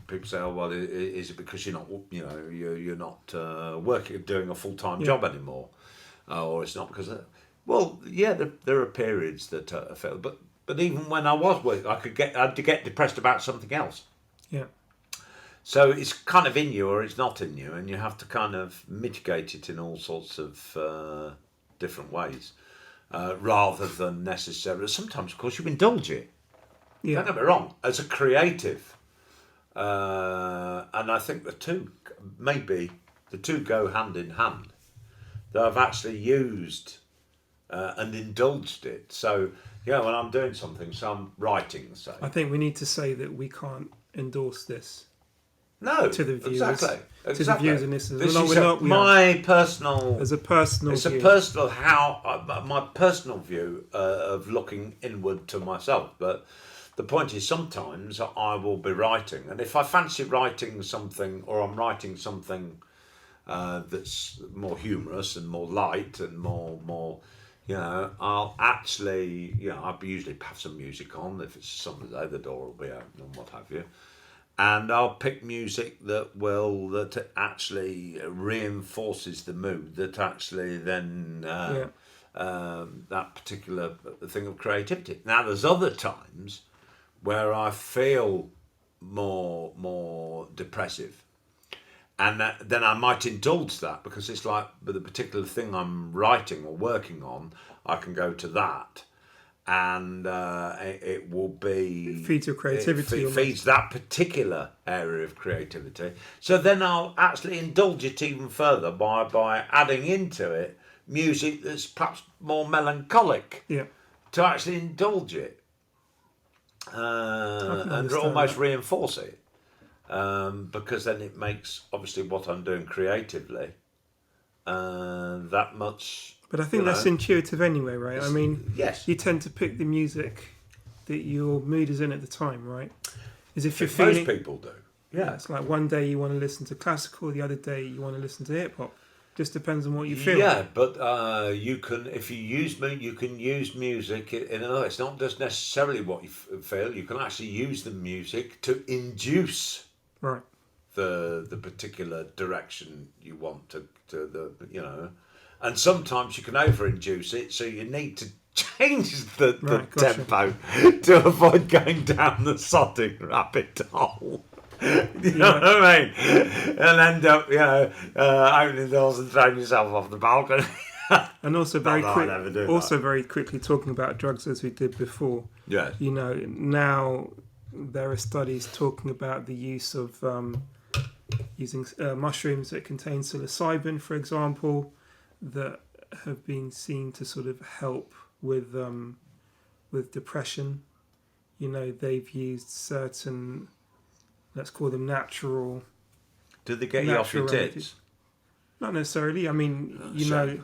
People say, "Oh, well, is it because you're not, you're not working, doing a full-time job anymore, or it's not because?" There are periods that I felt, but even when I was working, I had to get depressed about something else. Yeah. So it's kind of in you, or it's not in you, and you have to kind of mitigate it in all sorts of different ways, rather than necessarily. Sometimes, of course, you indulge it. Yeah. Don't get me wrong. As a creative. And I think the two go hand in hand. That I've actually used and indulged it. So when I'm doing something, so I'm writing, say. I think we need to say that we can't endorse this. No, to the viewers, exactly. To the viewers and listeners. This is my personal. As a personal. It's view. a personal my personal view of looking inward to myself, but. The point is, sometimes I will be writing, and if I fancy writing something, or I'm writing something that's more humorous and more light and more, I'll actually, I'll usually have some music on. If it's a Sunday, the door will be open and what have you. and I'll pick music that actually reinforces the mood, that actually then that particular thing of creativity. Now, there's other times where I feel more depressive, and then I might indulge that, because it's like with a particular thing I'm writing or working on, I can go to that, and it will be... It feeds your creativity. It feeds that particular area of creativity. So then I'll actually indulge it even further by adding into it music that's perhaps more melancholic, to actually indulge it and almost reinforce it. Because then it makes, obviously, what I'm doing creatively that much... But I think that's intuitive anyway, right? I mean, yes, you tend to pick the music that your mood is in at the time, right? As if you're feeling... Most people do. Yeah. It's like one day you want to listen to classical, the other day you want to listen to hip hop. Just depends on what you feel. Yeah, but you can, if you use you can use music in another. It's not just necessarily what you feel. You can actually use the music to induce the particular direction you want to and sometimes you can over-induce it, so you need to change the tempo to avoid going down the sodding rabbit hole. You know what I mean? And end up, opening doors and throwing yourself off the balcony. And also very quickly talking about drugs, as we did before. Yes. Now there are studies talking about the use of using mushrooms that contain psilocybin, for example, that have been seen to sort of help with depression. They've used certain, let's call them natural... Did they get you off your tits? Not necessarily. I mean, sort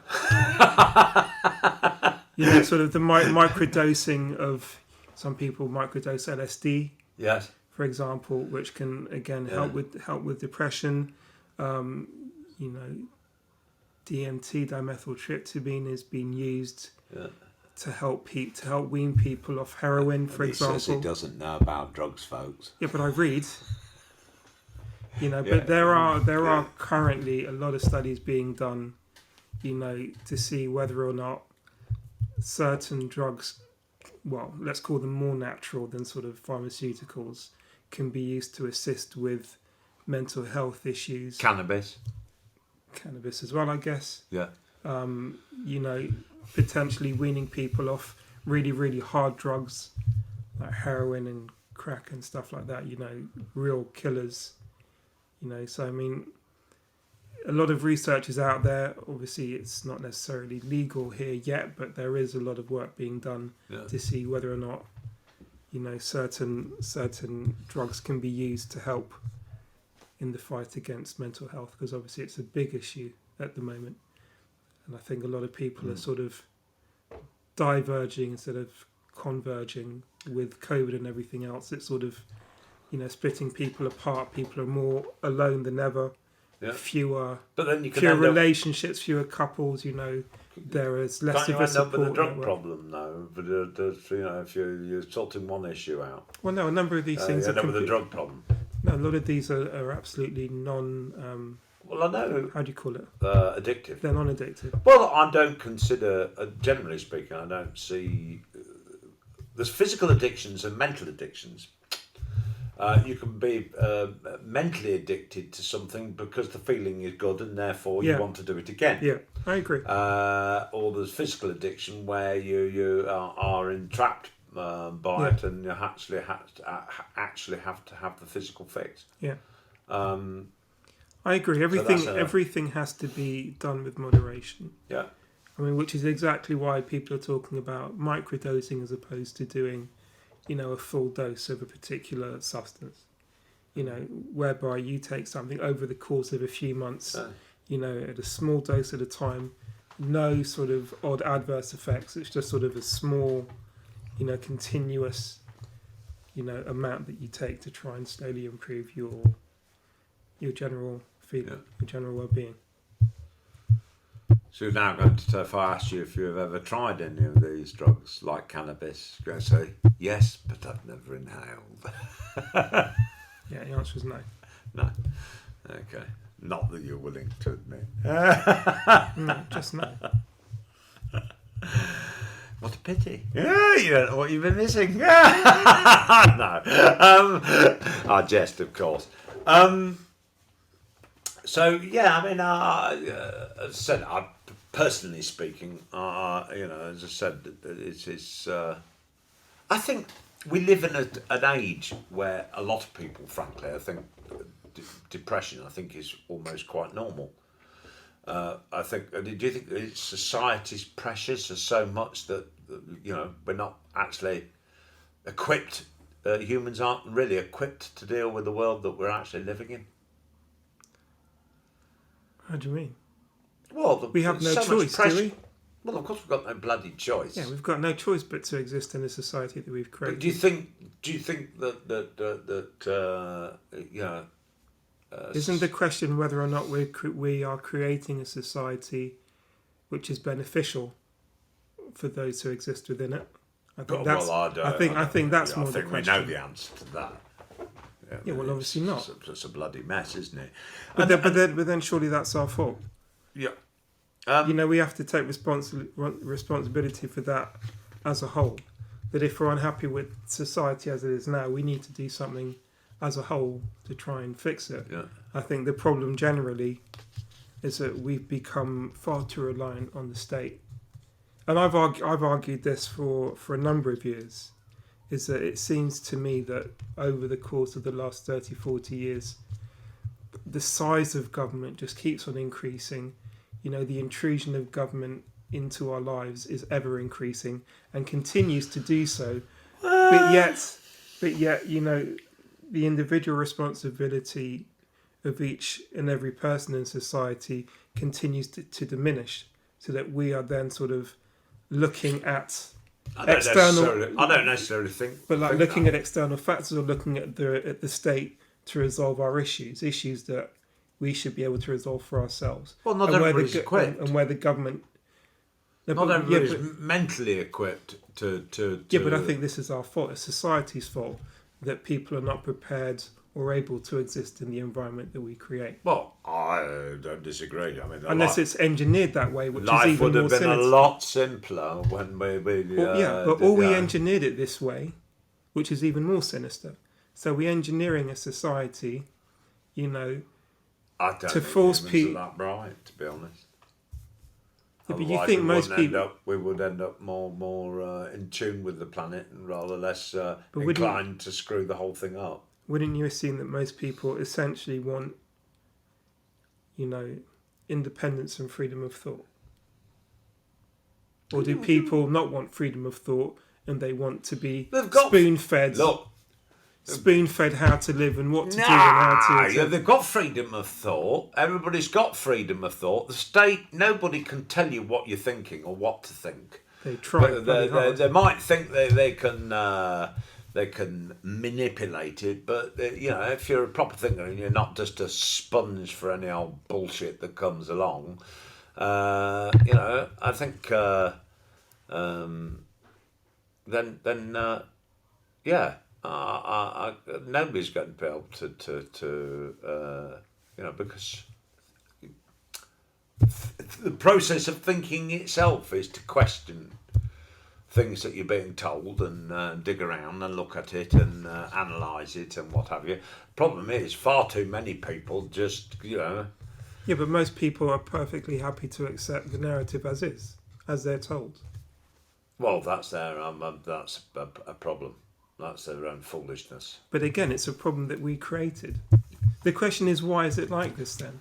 of the microdosing of... Some people microdose LSD. Yes. For example, which can again help with depression. DMT, dimethyltryptamine, is being used to help wean people off heroin, for example. He says he doesn't know about drugs, folks. Yeah, but I read. But there are currently a lot of studies being done, to see whether or not certain drugs, well, let's call them more natural than sort of pharmaceuticals, can be used to assist with mental health issues. Cannabis As well, I guess. Yeah. Potentially weaning people off really, really hard drugs like heroin and crack and stuff like that, real killers. So I mean, a lot of research is out there. Obviously, it's not necessarily legal here yet, but there is a lot of work being done to see whether or not, certain drugs can be used to help in the fight against mental health, because obviously it's a big issue at the moment. And I think a lot of people are sort of diverging instead of converging with COVID and everything else. It's sort of, splitting people apart. People are more alone than ever. Yeah. Fewer relationships, fewer couples. There is less of a support. Can't you end up with a drug problem though? But if you're sorting one issue out. Well, no, a number of these things. You end up with a drug problem. No, a lot of these are absolutely non. Well, I know. How do you call it? Addictive. They're non-addictive. Well, I don't consider, generally speaking, I don't see. There's physical addictions and mental addictions. You can be mentally addicted to something because the feeling is good and therefore you want to do it again. Yeah, I agree. Or there's physical addiction where you are entrapped by it and you actually have to have the physical fix. Yeah. I agree. Everything has to be done with moderation. Yeah. I mean, which is exactly why people are talking about microdosing as opposed to doing, a full dose of a particular substance. Whereby you take something over the course of a few months, at a small dose at a time, no sort of odd adverse effects. It's just sort of a small, continuous, amount that you take to try and slowly improve your general feeling, your general well-being. So you're now going to, if I ask you if you've ever tried any of these drugs, like cannabis, you're going to say, yes, but I've never inhaled. Yeah, the answer is no. No. Okay. Not that you're willing to admit. No, just no. What a pity. Yeah, you don't know what you've been missing. No. I jest, of course. So, yeah, I mean, as I said, personally speaking, as I said, it's I think we live in an age where a lot of people, frankly, I think depression, I think, is almost quite normal. I think. Do you think society's pressures are so much that we're not actually equipped? Humans aren't really equipped to deal with the world that we're actually living in. How do you mean? Well, we have no choice, do we? Well, of course we've got no bloody choice. Yeah, we've got no choice but to exist in a society that we've created. But do you think that isn't the question whether or not we are creating a society which is beneficial for those who exist within it? I think that's more the question. We know the answer to that. Yeah, well, obviously not. It's a bloody mess, isn't it? But then surely that's our fault. Yeah. We have to take responsibility for that as a whole. That if we're unhappy with society as it is now, we need to do something as a whole to try and fix it. Yeah. I think the problem generally is that we've become far too reliant on the state. And I've argued this for a number of years, is that it seems to me that over the course of the last 30, 40 years, the size of government just keeps on increasing. The intrusion of government into our lives is ever increasing and continues to do so. But yet, the individual responsibility of each and every person in society continues to diminish, so that we are then sort of looking at external. I don't necessarily think. But looking at external factors or looking at the state to resolve our issues that we should be able to resolve for ourselves. Well, not everybody's equipped, and where the government. Not everybody's mentally equipped to. Yeah, but I think this is our fault. It's society's fault that people are not prepared or able to exist in the environment that we create. Well, I don't disagree. I mean, unless it's engineered that way, which is even more sinister. Life would have been a lot simpler when we engineered it this way, which is even more sinister. So we're engineering a society, I don't to force people. That bright, to be honest. Yeah, but you think most people we would end up more in tune with the planet and rather less inclined to screw the whole thing up. Wouldn't you assume that most people essentially want, independence and freedom of thought? Or do people not want freedom of thought and they want to be spoon-fed? Spoon-fed how to live and what to do and how to... Yeah, they've got freedom of thought. Everybody's got freedom of thought. The state, nobody can tell you what you're thinking or what to think. They try very hard. They might think they can manipulate it, but if you're a proper thinker and you're not just a sponge for any old bullshit that comes along, I think nobody's going to be able to because the process of thinking itself is to question things that you're being told and dig around and look at it and analyse it and what have you. Problem is, far too many people just, Yeah, but most people are perfectly happy to accept the narrative as is, as they're told. Well, that's that's a problem. That's their own foolishness. But again, it's a problem that we created. The question is, why is it like this then?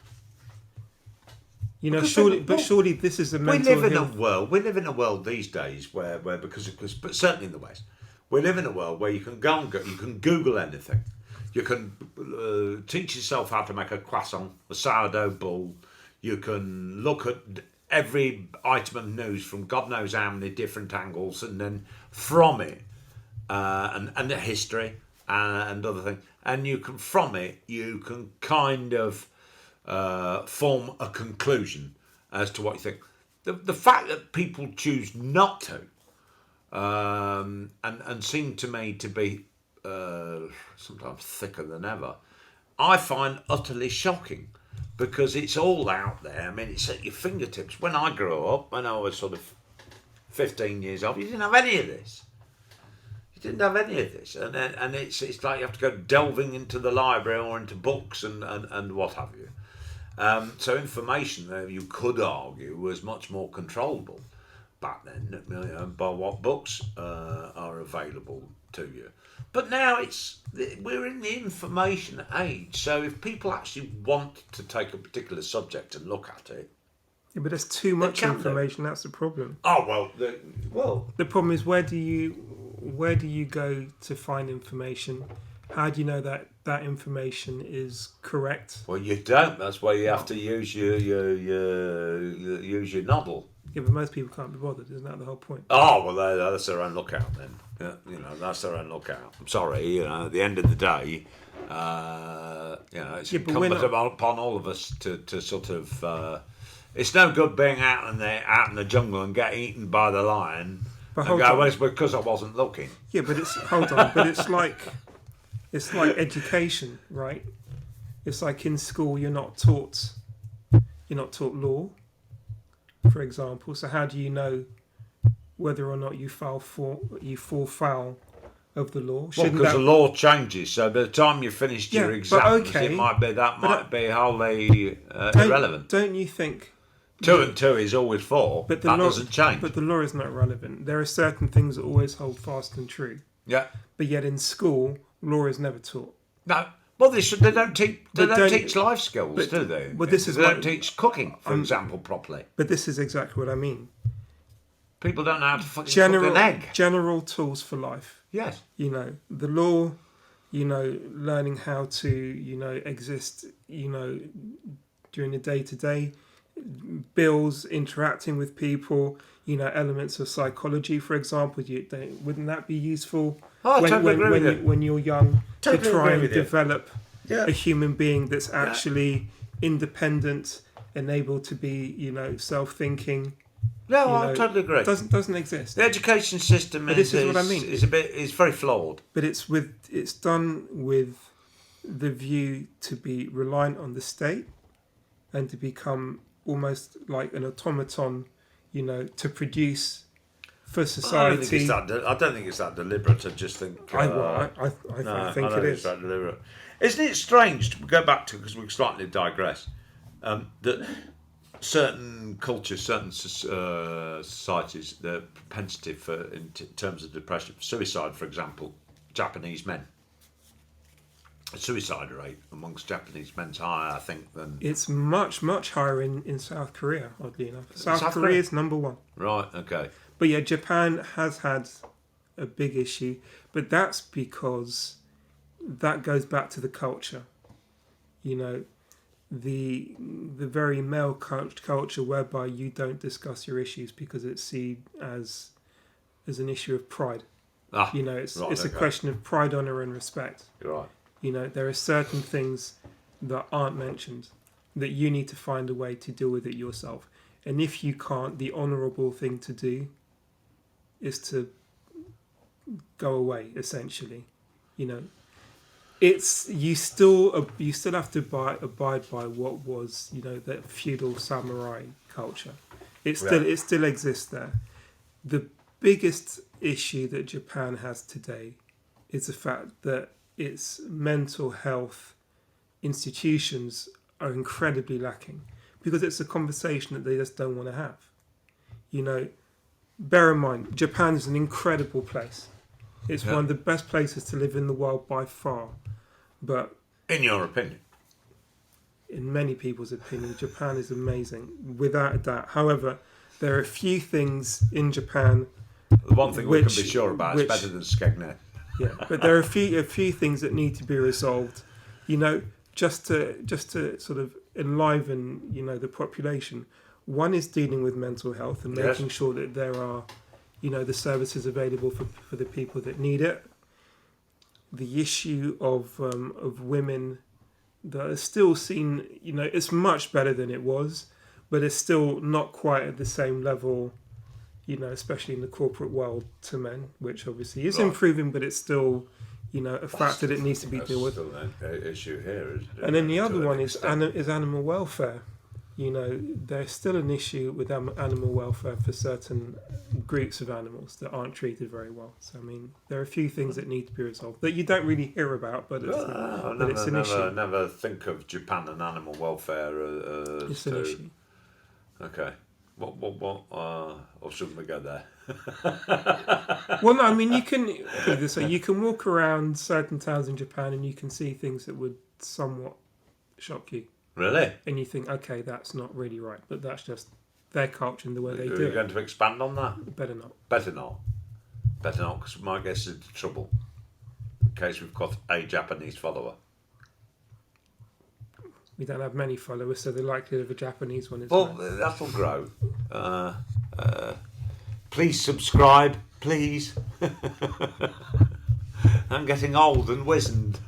Surely this is a mental health. We live in a world these days where but certainly in the West, we live in a world where you can you can Google anything. You can teach yourself how to make a croissant, a sourdough ball. You can look at every item of news from God knows how many different angles, and then from it, and the history and other things, and from it you can kind of form a conclusion as to what you think. The fact that people choose not to, and seem to me to be sometimes thicker than ever, I find utterly shocking because it's all out there. I mean, it's at your fingertips. When I grew up, when I was sort of 15 years old, you didn't have any of this. You didn't have any of this. And it's like you have to go delving into the library or into books and what have you. So information, you could argue, was much more controllable back then, by what books are available to you. But now we're in the information age, so if people actually want to take a particular subject and look at it, yeah, but there's too much information. That's the problem. Oh the problem is where do you go to find information? How do you know that information is correct? Well, you don't. That's why you have to use your noddle. Yeah, but most people can't be bothered. Isn't that the whole point? Oh, well, that's their own lookout then. Yeah, that's their own lookout. I'm sorry, at the end of the day, it's incumbent upon all of us to sort of. It's no good being out in the jungle and get eaten by the lion. But and go, well, it's because I wasn't looking. Yeah, but it's like education, right? It's like in school you're not taught law, for example. So how do you know whether or not you fall foul of the law? Well, because the law changes. So by the time you finished your exams, it might be wholly irrelevant. Don't you think? 2 and 2 is always 4. But that doesn't change. But the law is not relevant. There are certain things that always hold fast and true. Yeah. But yet in school, law is never taught. No. Well, they don't teach life skills, do they? Well, they don't teach cooking, for example, properly. But this is exactly what I mean. People don't know how to fucking cook an egg. General tools for life. Yes. The law, learning how to, exist, during the day-to-day, bills, interacting with people, elements of psychology, for example. Wouldn't that be useful when you're young to try and develop a human being that's actually independent and able to be, self-thinking? No, I totally agree. Doesn't exist. The education system is what I mean. Is very flawed. But it's done with the view to be reliant on the state and to become almost like an automaton, to produce for society. I don't think it's that deliberate. I just think. I think it is. It's that deliberate. Isn't it strange to go back to, because we slightly digress, that certain cultures, certain societies, the propensity in terms of depression, suicide, for example, Japanese men. The suicide rate amongst Japanese men is higher, I think, than... It's much, much higher in South Korea, oddly enough. South Korea is number one. Right, okay. But yeah, Japan has had a big issue, but that's because that goes back to the culture. The very male culture whereby you don't discuss your issues because it's seen as an issue of pride. It's a question of pride, honour and respect. You're right. There are certain things that aren't mentioned that you need to find a way to deal with it yourself. And if you can't, the honourable thing to do is to go away, essentially. It's you still have to abide by what was, that feudal samurai culture. It still exists there. The biggest issue that Japan has today is the fact that its mental health institutions are incredibly lacking because it's a conversation that they just don't want to have. Bear in mind, Japan is an incredible place. It's one of the best places to live in the world by far. But in your opinion? In many people's opinion, Japan is amazing, without a doubt. However, there are a few things in Japan... The one thing we can be sure about is better than Skegness. Yeah, but there are a few things that need to be resolved, just to sort of enliven, the population. One is dealing with mental health and making sure that there are, the services available for the people that need it. The issue of women that are still seen, it's much better than it was, but it's still not quite at the same level, especially in the corporate world, to men, which obviously is improving, but it's still, a fact that it needs to be dealt with. Still an issue here, isn't it? And then the other one is animal welfare. There's still an issue with animal welfare for certain groups of animals that aren't treated very well. So, I mean, there are a few things that need to be resolved that you don't really hear about, but it's an issue. I never think of Japan and animal welfare It's an issue. Okay. What, or shouldn't we go there? Well, no, I mean, you can walk around certain towns in Japan and you can see things that would somewhat shock you. Really? And you think, okay, that's not really right, but that's just their culture and the way they do it. Are you going to expand on that? Better not. Better not, because we might get into trouble in case we've got a Japanese follower. We don't have many followers, so the likelihood of a Japanese one is Well, that'll grow. Please subscribe, please. I'm getting old and wizened.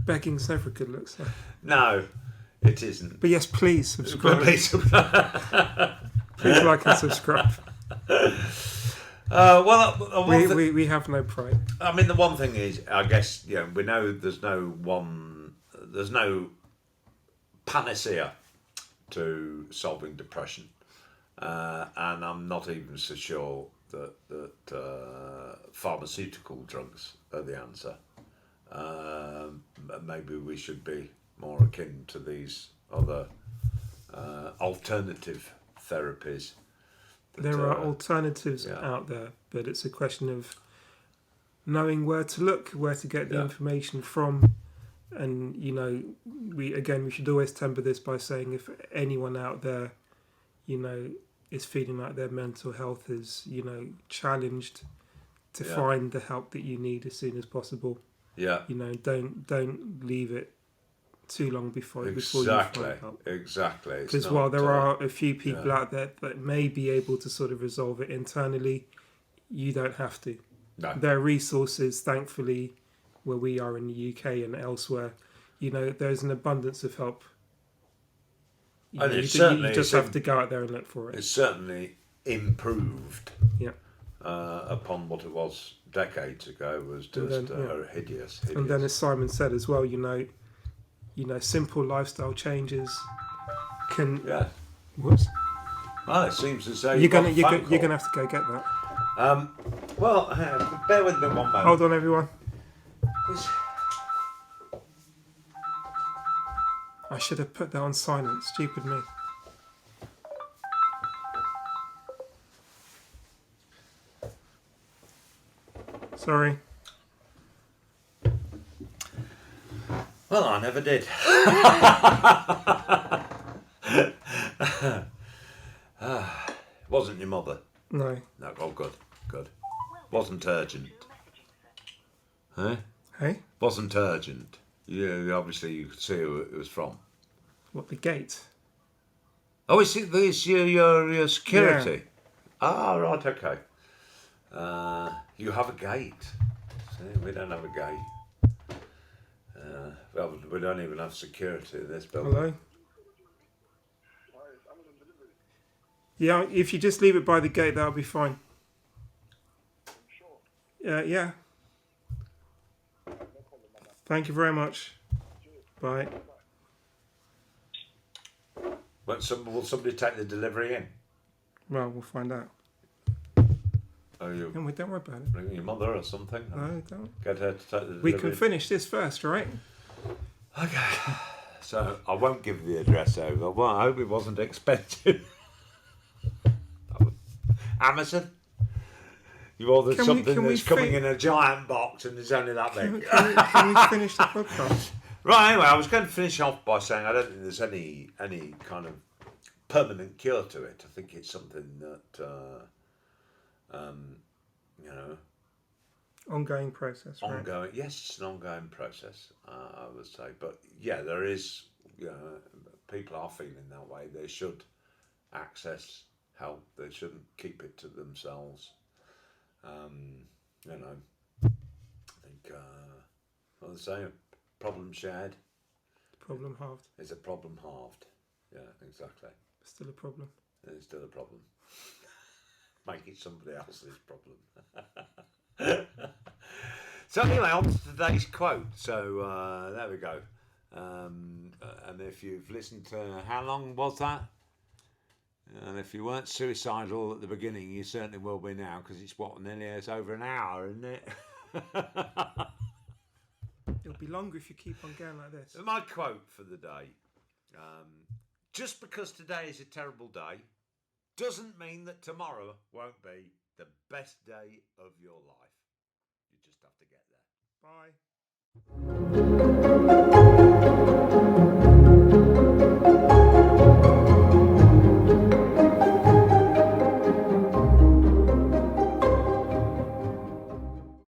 Begging's never a good look, so. No, it isn't. But yes, please subscribe. Please like and subscribe. We have no pride. I mean, the one thing is, I guess, we know there's no panacea to solving depression, and I'm not even so sure that pharmaceutical drugs are the answer. Maybe we should be more akin to these other alternative therapies. There are alternatives out there, but it's a question of knowing where to look, where to get the information from. And, we should always temper this by saying if anyone out there, is feeling like their mental health is, challenged, to find the help that you need as soon as possible. Yeah. Don't leave it too long before you find help. Exactly. Because while there are a few people out there that may be able to sort of resolve it internally, you don't have to. No. There are resources, thankfully, where we are in the UK and elsewhere. There's an abundance of help. You just have to go out there and look for it. It's certainly improved. Yeah. Upon what it was decades ago was just hideous. And then, as Simon said as well, simple lifestyle changes can. Yeah. Whoops. Well, it seems as though you're gonna have to go get that. Well, bear with me one moment. Hold on, everyone. I should have put that on silent. Stupid me. Sorry. Well, I never did. Wasn't your mother? No. No. Oh, good. Wasn't urgent. Huh? Hey? Wasn't urgent. Obviously you could see who it was from. What, the gate? Oh, it's your security. Yeah. Ah, right, okay. You have a gate. See, we don't have a gate. We don't even have security in this building. Hello? Yeah, if you just leave it by the gate, that'll be fine. Yeah. Thank you very much. Bye. Will somebody take the delivery in? Well, we'll find out. Oh, don't worry about it. Bring your mother or something. No, don't. Get her to take the delivery. We can finish this first, right? Okay. So I won't give the address over. Well, I hope it wasn't expensive. Amazon. You ordered something that's coming in a giant box and it's only that big. Can we finish the podcast? Right, anyway, I was going to finish off by saying I don't think there's any kind of permanent cure to it. I think it's something that, ongoing process, right? Yes, it's an ongoing process, I would say. But yeah, there is, people are feeling that way. They should access help. They shouldn't keep it to themselves. I think, what they say, problem shared. Problem halved. Is a problem halved. Yeah, exactly. Still a problem. It's still a problem. Make it somebody else's problem. So anyway, on to today's quote. So there we go. And if you've listened to, how long was that? And if you weren't suicidal at the beginning, you certainly will be now, because it's it's over an hour, isn't it? It'll be longer if you keep on going like this. My quote for the day. Just because today is a terrible day doesn't mean that tomorrow won't be the best day of your life. You just have to get there. Bye.